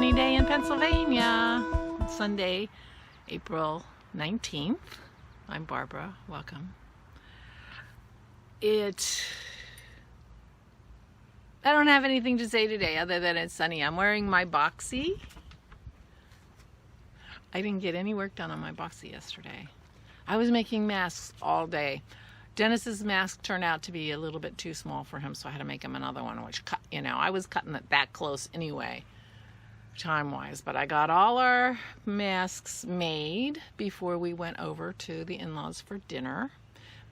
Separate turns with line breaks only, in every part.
sunny day in Pennsylvania. It's Sunday, April 19th. I'm Barbara. Welcome. I don't have anything to say today other than it's sunny. I'm wearing my Boxy. I didn't get any work done on my Boxy yesterday. I was making masks all day. Dennis's mask turned out to be a little bit too small for him, so I had to make him another one, which, I was cutting it that close anyway, time-wise. But I got all our masks made before we went over to the in-laws for dinner.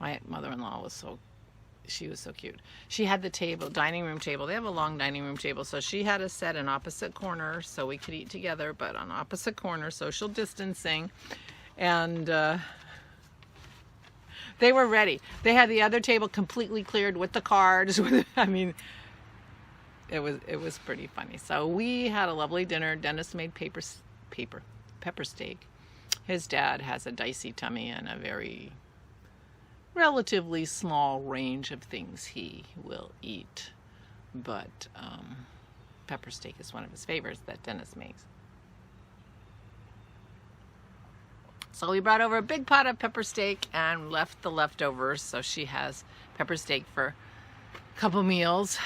My mother-in-law was so cute. She had the table, dining room table. They have a long dining room table, so she had us set in opposite corners so we could eat together, but on opposite corners, social distancing. And they were ready. They had the other table completely cleared with the cards. I mean, it was pretty funny. So we had a lovely dinner. Dennis made pepper steak. His dad has a dicey tummy and a very relatively small range of things he will eat. But pepper steak is one of his favorites that Dennis makes. So we brought over a big pot of pepper steak and left the leftovers. So she has pepper steak for a couple meals.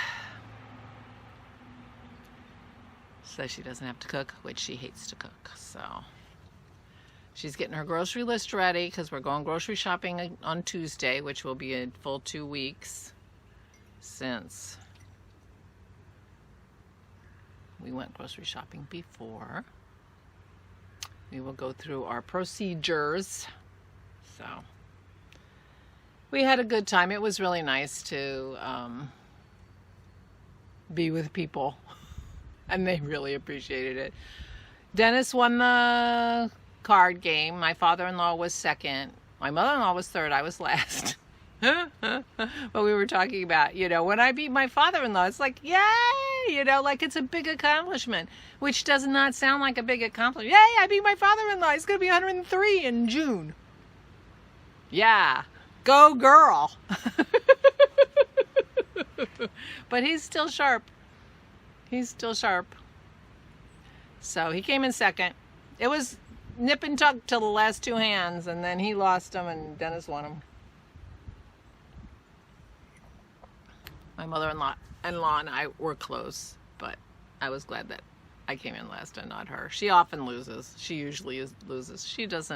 So she doesn't have to cook, which she hates to cook. So she's getting her grocery list ready because we're going grocery shopping on Tuesday, which will be a full 2 weeks since we went grocery shopping before. We will go through our procedures. So we had a good time. It was really nice to be with people, and they really appreciated it. Dennis won the card game. My father-in-law was second. My mother-in-law was third. I was last. But we were talking about, when I beat my father-in-law, it's like, yay! Like it's a big accomplishment, which does not sound like a big accomplishment. Yay, I beat my father-in-law. He's going to be 103 in June. Yeah, go girl. But he's still sharp. He's still sharp. So he came in second. It was nip and tuck till the last two hands, and then he lost them and Dennis won them. My mother-in-law and I were close, but I was glad that I came in last and not her. She often loses. She usually loses. She's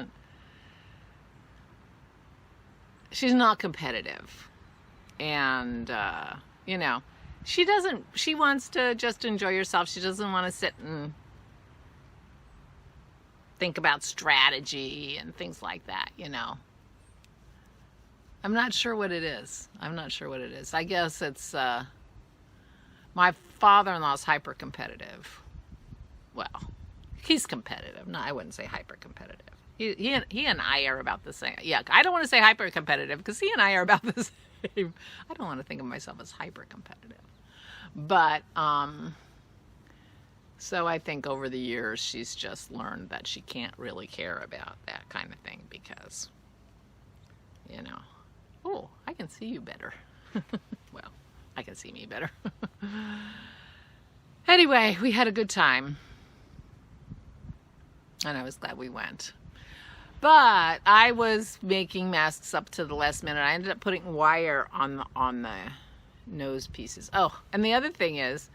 not competitive. And, she wants to just enjoy herself. She doesn't want to sit and think about strategy and things like that, I'm not sure what it is. I guess it's, my father-in-law's hyper competitive. Well, he's competitive. No, I wouldn't say hyper competitive. He and I are about the same. Yeah, I don't want to say hyper competitive because he and I are about the same. I don't want to think of myself as hyper competitive. But, so I think over the years she's just learned that she can't really care about that kind of thing because, oh, I can see you better. Well, I can see me better. Anyway, we had a good time. And I was glad we went. But I was making masks up to the last minute. I ended up putting wire on the nose pieces. Oh, and the other thing is,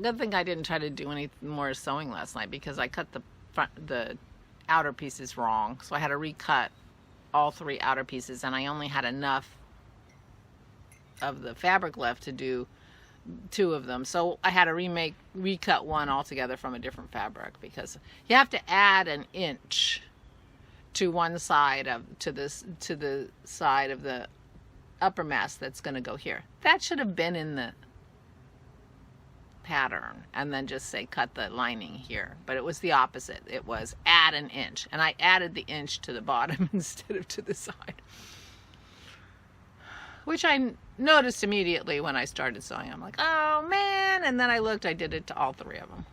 good thing I didn't try to do any more sewing last night because I cut the outer pieces wrong. So I had to recut all 3 outer pieces, and I only had enough of the fabric left to do 2 of them. So I had to recut one altogether from a different fabric because you have to add an inch to one side to the side of the upper mask that's going to go here. That should have been in the pattern and then just say cut the lining here, but it was the opposite. It was add an inch, and I added the inch to the bottom instead of to the side, which I noticed immediately when I started sewing. I'm like, oh man, and then I looked, I did it to all 3 of them.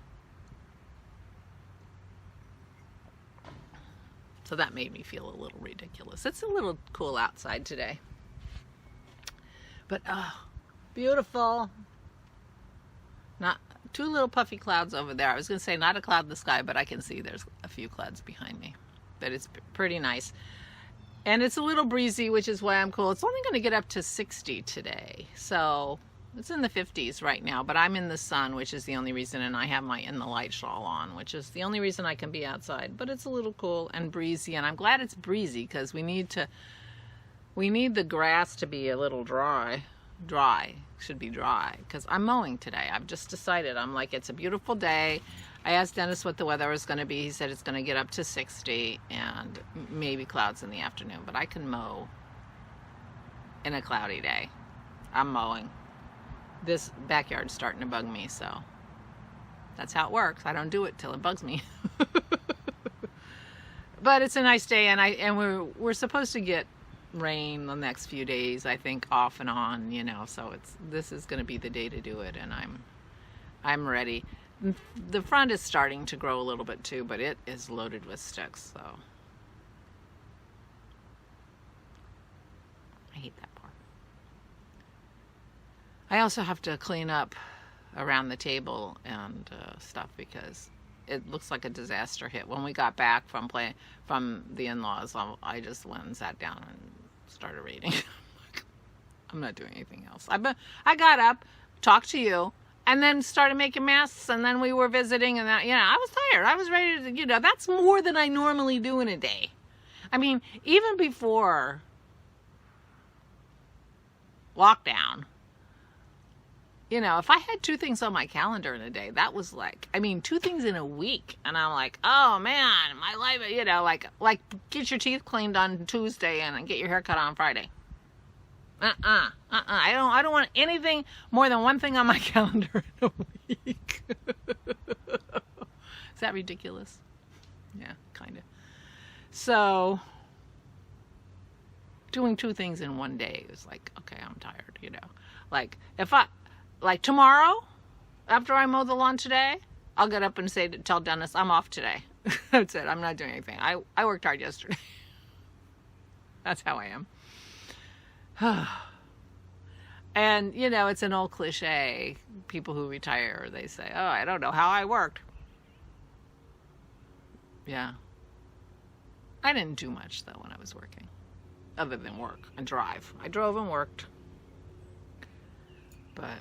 So that made me feel a little ridiculous. It's a little cool outside today, but oh, beautiful. Not two little puffy clouds over there. I was going to say not a cloud in the sky, but I can see there's a few clouds behind me. But it's pretty nice. And it's a little breezy, which is why I'm cool. It's only going to get up to 60 today. So it's in the 50s right now, but I'm in the sun, which is the only reason, and I have my in the light shawl on, which is the only reason I can be outside. But it's a little cool and breezy, and I'm glad it's breezy because we need the grass to be a little dry, should be dry, because I'm mowing today. I've just decided, I'm like, it's a beautiful day. I asked Dennis what the weather was going to be. He said it's going to get up to 60 and maybe clouds in the afternoon, but I can mow in a cloudy day. I'm mowing. This backyard's starting to bug me, so that's how it works. I don't do it till it bugs me. But it's a nice day, and we're supposed to get rain the next few days, I think, off and on, you know, so this is going to be the day to do it, and I'm ready. The front is starting to grow a little bit too, but it is loaded with sticks, so I hate that part. I also have to clean up around the table and stuff because it looks like a disaster hit. When we got back from the in-laws, I just went and sat down and started reading. I'm not doing anything else. I got up, talked to you, and then started making masks, and then we were visiting, and that, you know, I was tired. I was ready to, you know, that's more than I normally do in a day. I mean, even before lockdown, you know, if I had 2 things on my calendar in a day, that was like, I mean, 2 things in a week, and I'm like, oh man, my life, you know, like get your teeth cleaned on Tuesday and get your hair cut on Friday. I don't want anything more than 1 thing on my calendar in a week. Is that ridiculous? Yeah, kind of. So, doing 2 things in 1 day is like, okay, I'm tired, you know. Like, like tomorrow, after I mow the lawn today, I'll get up and tell Dennis, I'm off today. That's it, I'm not doing anything. I worked hard yesterday. That's how I am. And, you know, it's an old cliche. People who retire, they say, oh, I don't know how I worked. Yeah. I didn't do much, though, when I was working, other than work and drive. I drove and worked. But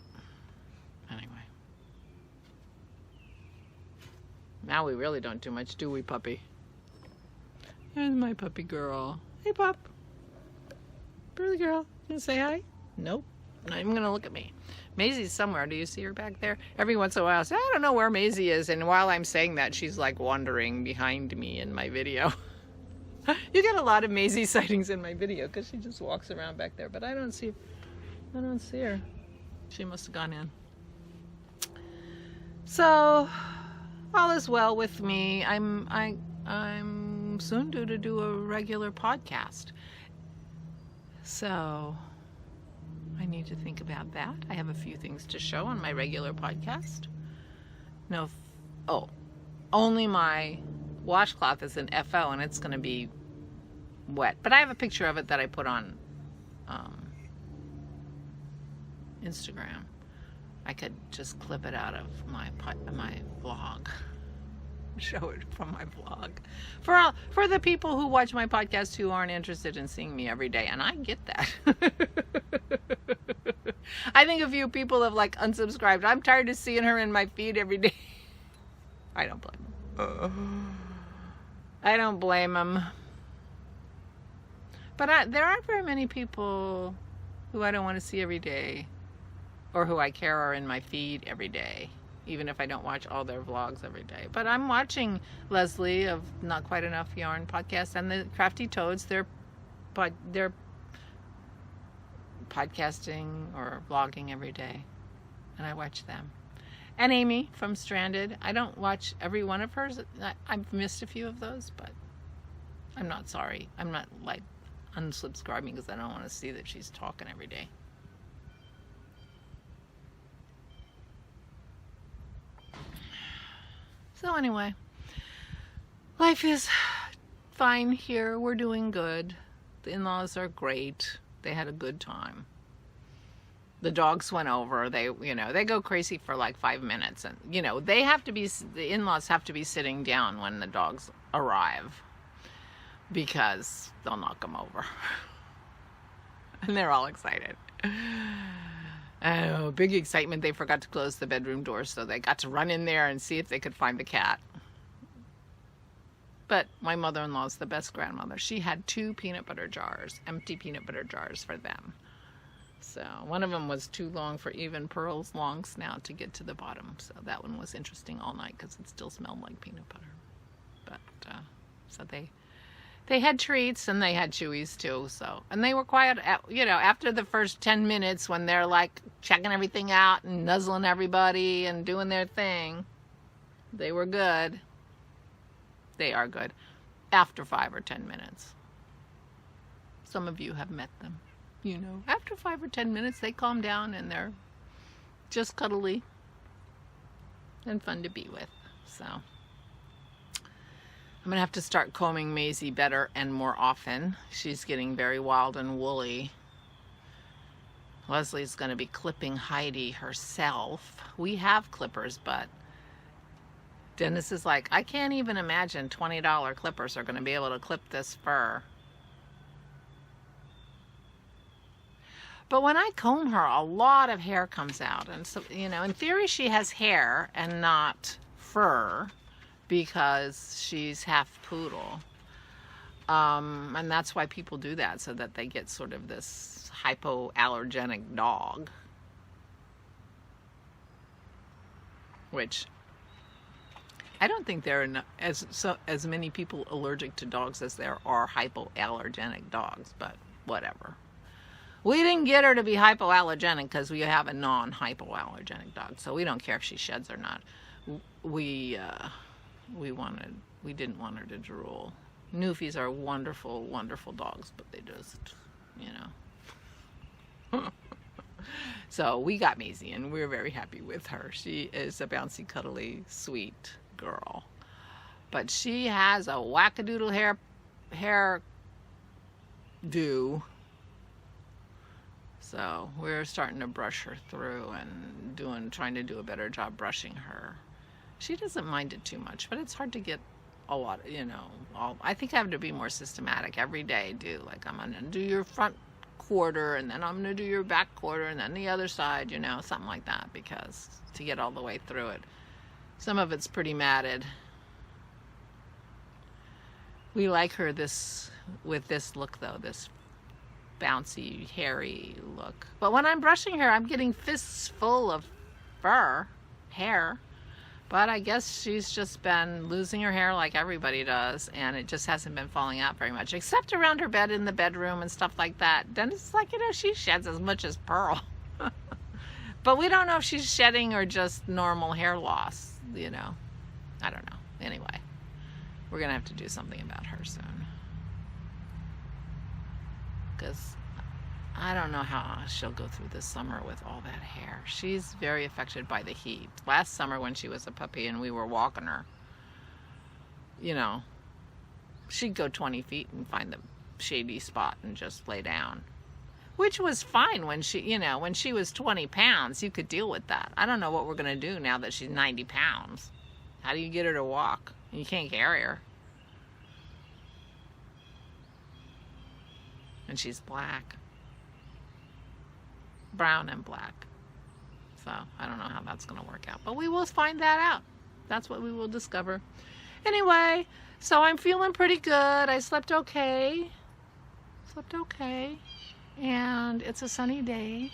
anyway. Now we really don't do much, do we, puppy? Here's my puppy girl. Hey, pup. Pretty girl. Gonna say hi? Nope. Not even gonna look at me. Maisie's somewhere. Do you see her back there? Every once in a while, I say, I don't know where Maisie is. And while I'm saying that, she's like wandering behind me in my video. You get a lot of Maisie sightings in my video because she just walks around back there. But I don't see her. She must have gone in. So all is well with me. I'm soon due to do a regular podcast. So I need to think about that. I have a few things to show on my regular podcast. Only my washcloth is an FO and it's going to be wet. But I have a picture of it that I put on Instagram. I could just clip it out of my vlog. Show it from my vlog. For the people who watch my podcast who aren't interested in seeing me every day, and I get that. I think a few people have like unsubscribed. I'm tired of seeing her in my feed every day. I don't blame them. I don't blame them. But there aren't very many people who I don't want to see every day, or who I care are in my feed every day, even if I don't watch all their vlogs every day. But I'm watching Leslie of Not Quite Enough Yarn podcast and the Crafty Toads. They're podcasting or vlogging every day, and I watch them. And Amy from Stranded. I don't watch every one of hers. I've missed a few of those, but I'm not sorry. I'm not like unsubscribing because I don't want to see that she's talking every day. So anyway, life is fine here. We're doing good. The in-laws are great. They had a good time. The dogs went over. They, you know, they go crazy for like 5 minutes, and you know, they have to be, the in-laws have to be sitting down when the dogs arrive because they'll knock them over. And they're all excited. Oh, big excitement. They forgot to close the bedroom door, so they got to run in there and see if they could find the cat. But my mother-in-law's the best grandmother. She had 2 peanut butter jars, empty peanut butter jars for them. So one of them was too long for even Pearl's long snout to get to the bottom. So that one was interesting all night because it still smelled like peanut butter. But so they had treats and they had chewies too. So, and they were quiet, you know, after the first 10 minutes when they're like checking everything out and nuzzling everybody and doing their thing. They were good. They are good after 5 or 10 minutes. Some of you have met them. You know, after 5 or 10 minutes, they calm down and they're just cuddly and fun to be with. So I'm going to have to start combing Maisie better and more often. She's getting very wild and woolly. Leslie's going to be clipping Heidi herself. We have clippers, but Dennis is like, I can't even imagine $20 clippers are going to be able to clip this fur. But when I comb her, a lot of hair comes out. And so, you know, in theory, she has hair and not fur because she's half poodle. And that's why people do that, so that they get sort of this hypoallergenic dog. Which I don't think there are as many people allergic to dogs as there are hypoallergenic dogs, but whatever. We didn't get her to be hypoallergenic because we have a non-hypoallergenic dog, so we don't care if she sheds or not. We didn't want her to drool. Newfies are wonderful, wonderful dogs, but they just, you know. So we got Maisie, and we're very happy with her. She is a bouncy, cuddly, sweet girl, but she has a wackadoodle hair do. So we're starting to brush her through and trying to do a better job brushing her. She doesn't mind it too much, but it's hard to get a lot, you know. I think I have to be more systematic every day. Like, I'm gonna do your front quarter, and then I'm gonna do your back quarter, and then the other side, you know, something like that, because to get all the way through it. Some of it's pretty matted. We like her with this look though, this bouncy, hairy look. But when I'm brushing her, I'm getting fists full of hair. But I guess she's just been losing her hair like everybody does, and it just hasn't been falling out very much, except around her bed in the bedroom and stuff like that. Then it's like, you know, she sheds as much as Pearl. But we don't know if she's shedding or just normal hair loss, you know. I don't know. Anyway, we're gonna have to do something about her soon, because I don't know how she'll go through this summer with all that hair. She's very affected by the heat. Last summer when she was a puppy and we were walking her, you know, she'd go 20 feet and find the shady spot and just lay down, which was fine when she, you know, when she was 20 pounds, you could deal with that. I don't know what we're going to do now that she's 90 pounds. How do you get her to walk? You can't carry her. And she's black. Brown and black. So I don't know how that's going to work out, but we will find that out. That's what we will discover. Anyway, so I'm feeling pretty good. I slept okay. And it's a sunny day.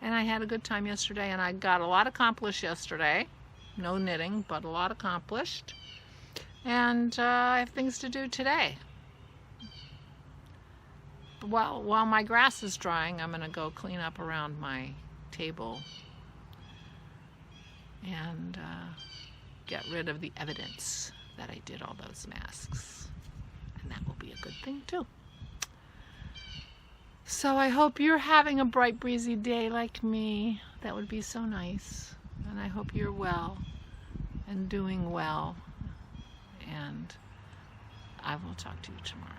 And I had a good time yesterday, and I got a lot accomplished yesterday. No knitting, but a lot accomplished. And I have things to do today. While my grass is drying, I'm going to go clean up around my table and get rid of the evidence that I did all those masks. And that will be a good thing too. So I hope you're having a bright, breezy day like me. That would be so nice. And I hope you're well and doing well. And I will talk to you tomorrow.